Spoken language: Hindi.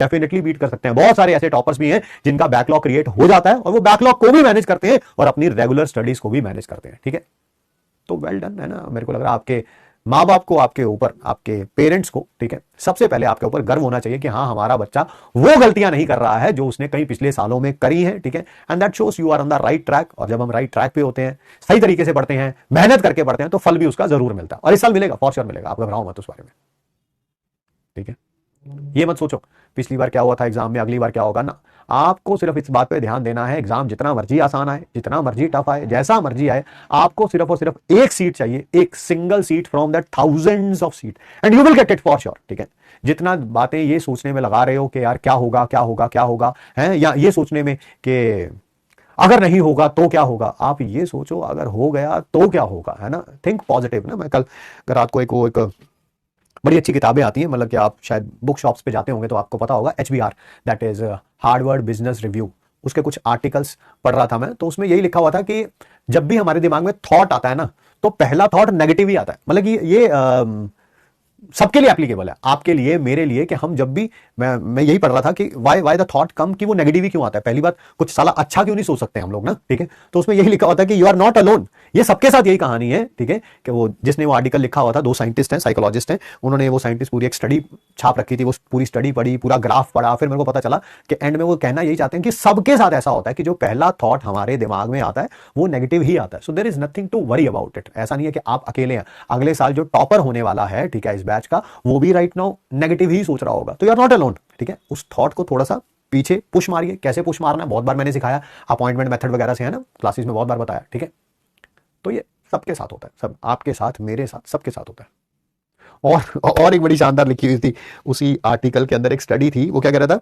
डेफिनेटली बीट कर सकते हैं। बहुत सारे ऐसे टॉपर्स भी हैं जिनका बैकलॉग क्रिएट हो जाता है और वो बैकलॉग को भी मैनेज करते हैं और अपनी रेगुलर स्टडीज को भी मैनेज करते हैं। ठीक है, तो वेल डन है ना। मेरे को लग रहा है आपके माँ बाप को, आपके ऊपर, आपके पेरेंट्स को, ठीक है, सबसे पहले आपके ऊपर गर्व होना चाहिए कि हाँ, हमारा बच्चा वो गलतियां नहीं कर रहा है जो उसने कई पिछले सालों में करी है। ठीक है, and that shows you are on the right track. और जब हम राइट ट्रैक पे होते हैं, सही तरीके से पढ़ते हैं, मेहनत करके पढ़ते हैं, तो फल भी उसका जरूर मिलता है। और इस साल मिलेगा, फॉर श्योर मिलेगा, आप घबराओ मत उस बारे में। ठीक है, ये मत सोचो पिछली बार क्या हुआ था एग्जाम में, अगली बार क्या होगा ना। आपको सिर्फ इस बात पे ध्यान देना है, एग्जाम जितना मर्जी आसान आए, जितना मर्जी टफ आए, जैसा मर्जी आए, आपको सिर्फ और सिर्फ एक सीट चाहिए, एक single seat from that thousands of seat, and you will get it for sure. ठीक है, जितना बातें ये सोचने में लगा रहे हो कि यार क्या होगा क्या होगा क्या होगा है, या ये सोचने में कि अगर नहीं होगा तो क्या होगा, आप ये सोचो अगर हो गया तो क्या होगा, है ना। थिंक पॉजिटिव ना। मैं कल रात को एक बड़ी अच्छी किताबें आती हैं, मतलब कि आप शायद बुक शॉप्स पे जाते होंगे तो आपको पता होगा, HBR, that is Harvard business review, उसके कुछ आर्टिकल्स पढ़ रहा था मैं, तो उसमें यही लिखा हुआ था कि जब भी हमारे दिमाग में थॉट आता है ना, तो पहला थॉट नेगेटिव ही आता है। मतलब कि ये सबके लिए एप्लीकेबल है, आपके लिए, मेरे लिए, कि हम जब भी, मैं यही पढ़ रहा था कि वाई द थॉट कम, कि वो नेगेटिव ही क्यों आता है। पहली बात, कुछ साला अच्छा क्यों नहीं सोच सकते हम लोग ना। ठीक है, तो उसमें यही लिखा होता है कि यू आर नॉट अलोन। ये सबके साथ यही कहानी है। ठीक है, कि वो जिसने वो आर्टिकल लिखा हुआ था, 2 साइंटिस्ट हैं, साइकोलॉजिस्ट हैं, उन्होंने वो साइंटिस्ट पूरी एक स्टडी छाप रखी थी, वो पूरी स्टडी पढ़ी, पूरा ग्राफ पढ़ा, फिर मेरे को पता चला कि एंड में वो कहना यही चाहते हैं कि सबके साथ ऐसा होता है कि जो पहला थॉट हमारे दिमाग में आता है वो नेगेटिव ही आता है। So there is nothing to worry about it. ऐसा नहीं है कि आप अकेले हैं। अगले साल जो टॉपर होने वाला है, ठीक है, इस बैच का, वो भी राइट नाउ नेगेटिव ही सोच रहा होगा, तो यू आर नॉट अलोन। ठीक है, उस थॉट को थोड़ा सा पीछे पुश मारिए। कैसे पुश मारना है बहुत बार मैंने सिखाया, अपॉइंटमेंट मेथड वगैरह से, है ना, क्लासेस में बहुत बार बताया। ठीक है, तो ये सबके साथ होता है, सब आपके साथ, मेरे साथ, सबके साथ होता है। और एक बड़ी शानदार लिखी हुई थी उसी आर्टिकल के अंदर, एक स्टडी थी, वो क्या कह रहा था